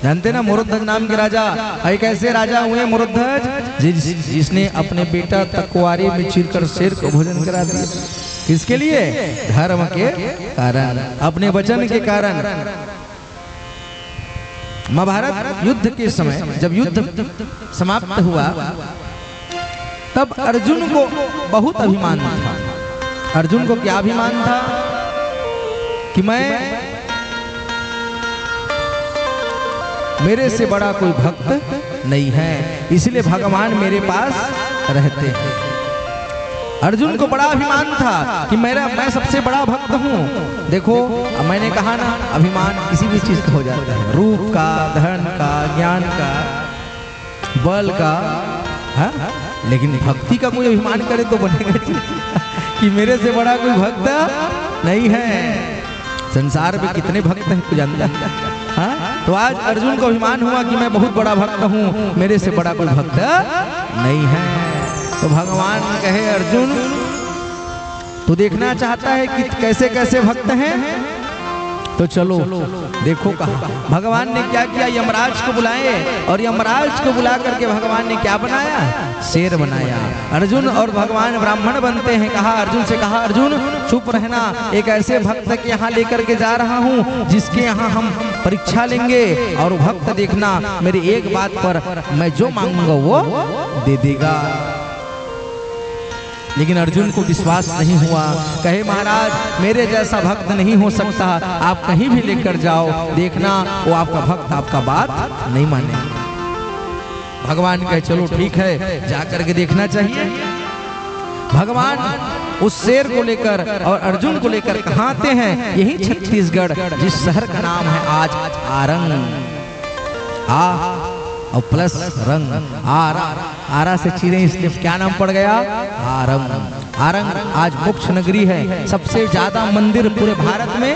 जानते ना मुरुध्वज नाम के राजा, एक ऐसे राजा हुए मुरुध्वज जिसने अपने बेटा तकवारी में चीरकर शेर को भोजन करा दिया। किसके लिए? धर्म के कारण, अपने वचन के कारण। महाभारत युद्ध के समय जब युद्ध समाप्त हुआ तब अर्जुन को बहुत अभिमान था। अर्जुन को क्या अभिमान था कि मेरे से बड़ा कोई भक्त नहीं है, इसलिए भगवान मेरे पास रहते हैं। अर्जुन को बड़ा अभिमान था कि मैं सबसे बड़ा भक्त हूँ। देखो मैंने कहा ना, अभिमान किसी भी चीज का हो जाता है, रूप का, धन का, ज्ञान का, बल का, हा? लेकिन भक्ति का कोई अभिमान करे तो बनेगा कि मेरे से बड़ा कोई भक्त नहीं है। संसार में कितने भक्त हैं कुछ जानता है? हाँ? तो आज अर्जुन को अभिमान हुआ कि मैं बहुत बड़ा भक्त हूँ, मेरे से बड़ा कोई भक्त नहीं है। तो भगवान कहे अर्जुन तू देखना चाहता है कि कैसे कैसे भक्त हैं, तो चलो देखो। कहा भगवान ने क्या किया, यमराज को बुलाए और यमराज को बुला करके भगवान ने क्या बनाया, शेर बनाया। अर्जुन और भगवान ब्राह्मण बनते हैं। कहा अर्जुन से, कहा अर्जुन चुप रहना, एक ऐसे भक्त के यहाँ लेकर के जा रहा हूँ जिसके यहाँ हम परीक्षा लेंगे, और भक्त देखना मेरी एक बात पर मैं जो मांगूंगा वो दे देगा। लेकिन अर्जुन को विश्वास नहीं हुआ। कहे महाराज मेरे जैसा भक्त नहीं हो सकता, आप कहीं भी लेकर जाओ, देखना वो आपका भक्त आपका बात नहीं माने। भगवान कहे चलो ठीक है, जाकर के देखना चाहिए। भगवान उस शेर को लेकर और अर्जुन को लेकर कहाँ आते हैं, यही छत्तीसगढ़, जिस शहर का नाम है आज आरंग। और प्लस रंग, आरा से चीरे, इसलिए क्या नाम पड़ गया, आरंग। आरंग आज मोक्ष नगरी है। सबसे ज्यादा मंदिर पूरे भारत में,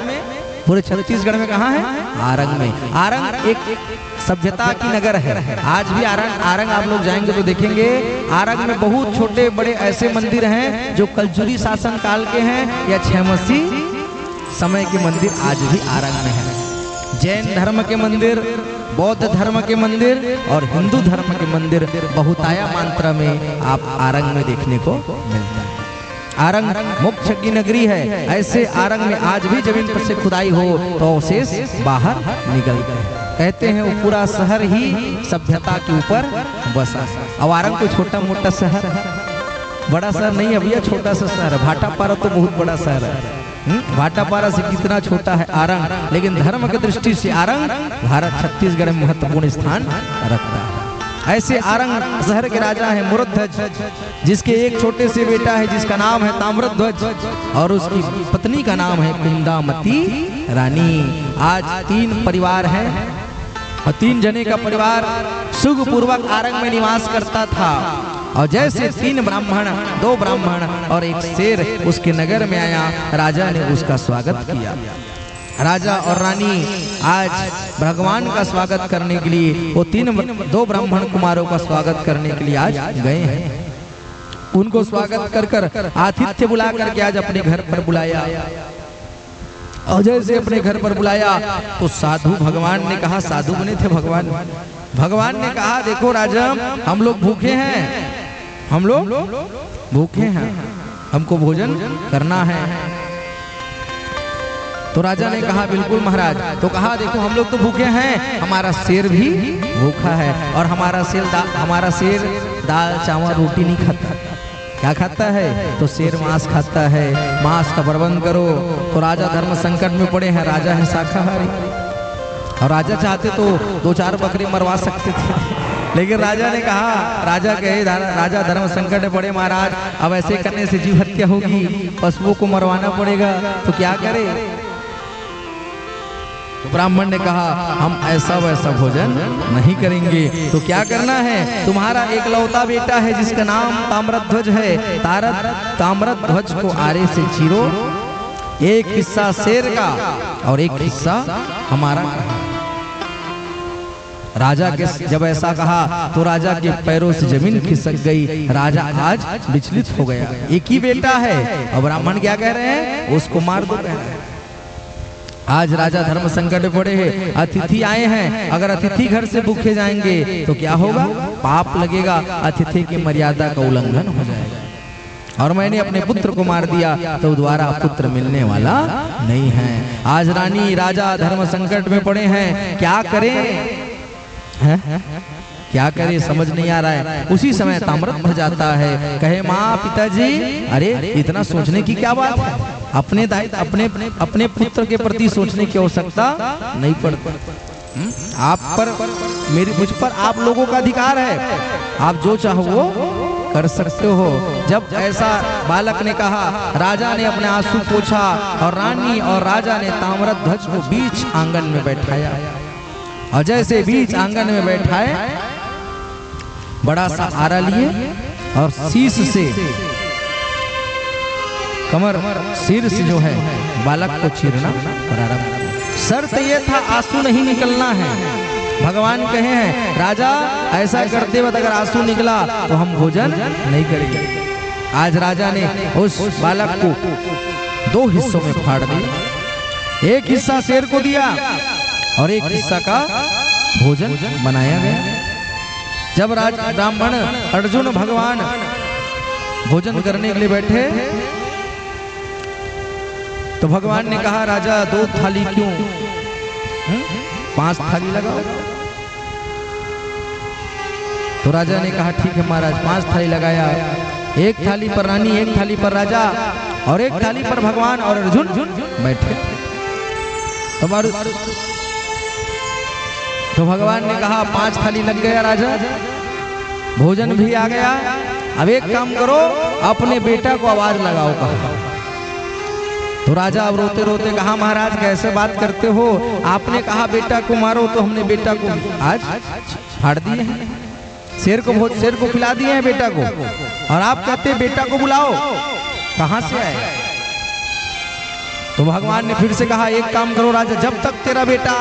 पूरे छत्तीसगढ़ में कहाँ है, आरंग में। आरंग एक सभ्यता की नगर है। आज भी आरंग आप लोग जाएंगे तो देखेंगे, आरंग में बहुत छोटे बड़े ऐसे मंदिर हैं जो कलजुरी शासन काल के हैं या छहमसी समय के मंदिर आज भी आरंग में है। जैन धर्म के मंदिर, बौद्ध धर्म के मंदिर और हिंदू धर्म के मंदिर बहुताया मात्रा में आप आरंग में देखने को मिलता है। आरंग मोक्ष की नगरी है। ऐसे आरंग में आज भी जमीन पर से खुदाई हो तो अवशेष बाहर निकलते हैं। कहते हैं वो पूरा शहर ही सभ्यता के ऊपर बसा। अब आरंग कोई छोटा मोटा शहर है, बड़ा शहर नहीं है भैया, छोटा सा शहर है। भाटापारा तो बहुत बड़ा शहर है, भाटापारा से कितना छोटा है आरंग, लेकिन धर्म की दृष्टि से आरंग भारत छत्तीसगढ़ में महत्वपूर्ण स्थान रखता है। ऐसे आरंग शहर के राजा है मुरुध्वज, जिसके एक छोटे से बेटा है जिसका नाम है ताम्रध्वज, और उसकी पत्नी का नाम है कुंदामती रानी। आज 3 परिवार हैं और 3 जने का परिवार सुखपूर्वक आरंग में निवास करता था। और जैसे 3 ब्राह्मण, 2 ब्राह्मण और एक शेर उसके नगर में आया, राजा ने उसका स्वागत किया। राजा और रानी आज भगवान का स्वागत करने के लिए, वो 2 ब्राह्मण कुमारों का स्वागत करने के लिए आज गए हैं। उनको स्वागत कर कर आतिथ्य बुला करके आज अपने घर पर बुलाया। और जैसे अपने घर पर बुलाया तो साधु, भगवान ने कहा, साधु बने थे भगवान ने कहा देखो राजा हम लोग भूखे हैं, हम लोग भूखे हैं, हमको भोजन करना है। तो राजा ने कहा बिल्कुल महाराज। तो कहा देखो हम लोग तो भूखे हैं, हमारा शेर भी भूखा है, और हमारा शेर दाल चावल रोटी नहीं खाता। क्या खाता है? तो शेर मांस खाता है, मांस का प्रबंध करो। तो राजा धर्म संकट में पड़े हैं, राजा है शाकाहारी, और राजा चाहते तो 2-4 बकरी मरवा सकते थे, लेकिन राजा ने कहा, राजा कहे राजा धर्म संकट में पड़े महाराज, अब ऐसे करने से जीव हत्या होगी, पशुओं को मरवाना पड़ेगा, तो क्या करे? तो ब्राह्मण ने कहा हम ऐसा वैसा भोजन नहीं करेंगे। तो क्या करना है? तुम्हारा एकलौता बेटा है जिसका नाम ताम्रध्वज है, ताम्रध्वज को आरे से चीरो, एक हिस्सा शेर का और एक हिस्सा हमारा। राजा के जब ऐसा कहा तो राजा के पैरों से जमीन खिसक गई। राजा आज विचलित हो गया, एक ही बेटा है और ब्राह्मण क्या कह रहे हैं? उसको मार दो कह रहे हैं। आज राजा धर्म संकट में पड़े हैं, अतिथि आए हैं, अगर अतिथि घर से भूखे जाएंगे तो क्या होगा? पाप लगेगा, अतिथि की मर्यादा का उल्लंघन हो जाएगा। और मैंने अपने पुत्र को मार दिया तो दोबारा पुत्र मिलने वाला नहीं है। आज रानी राजा धर्म संकट में पड़े हैं, क्या करें? क्या करे समझ नहीं आ रहा है। उसी समय ताम्रध्वज जाता है, कहे माँ पिताजी, अरे इतना सोचने की क्या बात है, अपने अपने पुत्र के प्रति सोचने की आवश्यकता नहीं पड़ती। आप पर मुझ पर आप लोगों का अधिकार है, आप जो चाहो वो कर सकते हो। जब ऐसा बालक ने कहा, राजा ने अपने आंसू पोंछा और रानी और राजा ने ताम्रध्वज को बीच आंगन में बैठाया। और जैसे बीच आंगन में बैठाए, बड़ा सा आरा लिए और शीश से कमर सिर से जो है बालक को चीरना प्रारंभ किया। शर्त ये था आंसू नहीं निकलना है। भगवान कहे हैं, राजा ऐसा करते वक्त अगर आंसू निकला तो हम भोजन नहीं करेंगे। आज राजा ने उस बालक को 2 हिस्सों में फाड़ दिया, एक हिस्सा शेर को दिया और एक हिस्सा का भोजन बनाया गया। जब ब्राह्मण अर्जुन भगवान भोजन करने के लिए बैठे तो भगवान ने कहा, राजा 2 थाली क्यों, 5 थाली लगाओ। तो राजा ने कहा, ठीक है महाराज, 5 थाली लगाया। 1 थाली पर रानी, 1 थाली पर राजा और 1 थाली पर भगवान और अर्जुन बैठे। तो भगवान ने कहा, 5 थाली लग गया राजा, भोजन भी आ गया। अब एक काम करो, अपने बेटा को आवाज लगाओ। कहा तो राजा अब रोते रोते कहा, महाराज कैसे बात करते हो, आपने कहा बेटा को मारो तो हमने बेटा को आज फाड़ दिए हैं, शेर को खिला दिए हैं बेटा को, और आप कहते बेटा को बुलाओ, कहां से आए? तो भगवान ने फिर से कहा, एक काम करो राजा, जब तक तेरा बेटा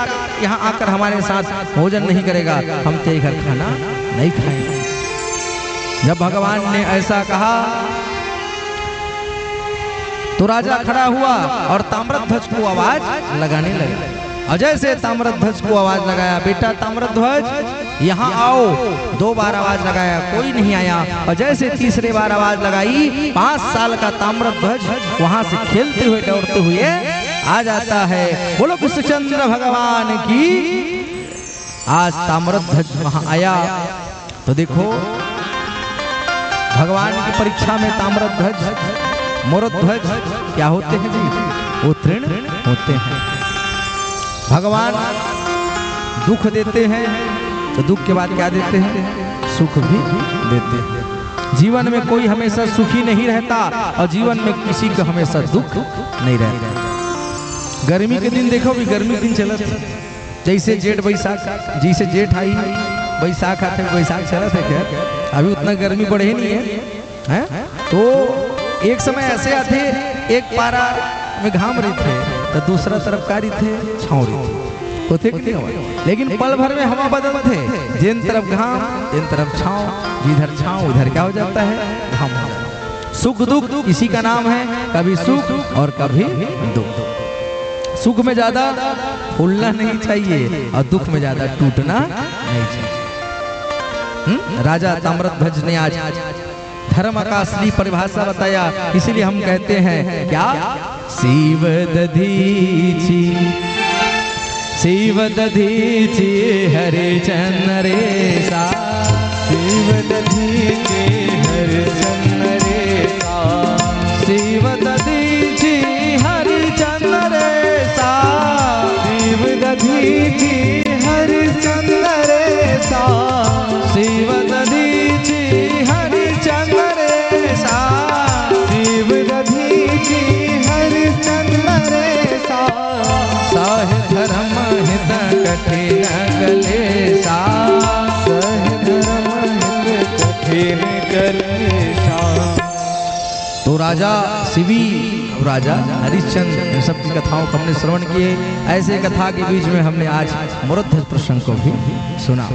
यहाँ आकर हमारे साथ भोजन नहीं करेगा हम तेरे घर खाना नहीं खाएंगे। जब भगवान ने ऐसा कहा तो राजा खड़ा हुआ और ताम्रध्वज को आवाज लगाने लगा। और जैसे ताम्रध्वज को आवाज लगाया, बेटा ताम्रध्वज यहाँ आओ, 2 बार आवाज लगाया, कोई नहीं आया। और जैसे तीसरे बार आवाज लगाई, 5 साल का ताम्रध्वज वहां से खेलते हुए दौड़ते हुए आ जाता है। बोलो कृष्णचंद्र भगवान की। आज ताम्रध्वज वहां आया तो देखो, भगवान की परीक्षा में ताम्रध्वज मोरध्वज क्या होते हैं जी? उत्तीर्ण होते हैं। भगवान दुख देते हैं तो दुख के बाद क्या देते हैं? सुख भी देते हैं। जीवन में कोई हमेशा सुखी नहीं रहता और जीवन में किसी को हमेशा दुख नहीं रहता। गर्मी के दिन देखो भी, गर्मी दिन चलत है, जैसे जेठ बैसाख, जैसे जेठ आई बैसाख आते बैसाख चलत है क्या? अभी उतना गर्मी बढ़े ही नहीं है, तो एक समय ऐसे आते, एक पारा में घाम रही थे तो दूसरा तरफ कारी थे छाँव रही थी, होते कि नहीं? लेकिन पल भर में हवा बदलते, जिन तरफ घाम जिन तरफ छाँव, जिधर छाँव उधर क्या हो जाता है? घाम हो जाता है। सुख दुख इसी का नाम है, कभी सुख और कभी दुख। सुख में ज्यादा फूलना नहीं चाहिए और दुख में ज्यादा टूटना नहीं चाहिए। राजा ताम्रध्वज ने आज धर्म का असली परिभाषा बताया, इसीलिए हम कहते हैं क्या? शिव दधीचि हरिचंद्र रे सा, शिव दधीचि हरिचंद्र रे सा, शिव दधीचि हरिचंद्र रे सा, शिव दधीचि हरिचंद्र रे सा, शिव दधीचि हरिचंद्र रे सा, शिव दधीचि हरिचंद्र रे सा, साह धर्म हित कठिन कलेसा, साह धर्म हित कठिन कलेसा। तो राजा शिवी, राजा हरिश्चंद्र, इन सब की कथाओं को हमने श्रवण किए। ऐसे कथा के बीच में हमने आज मोरध्वज प्रसंग को भी सुना।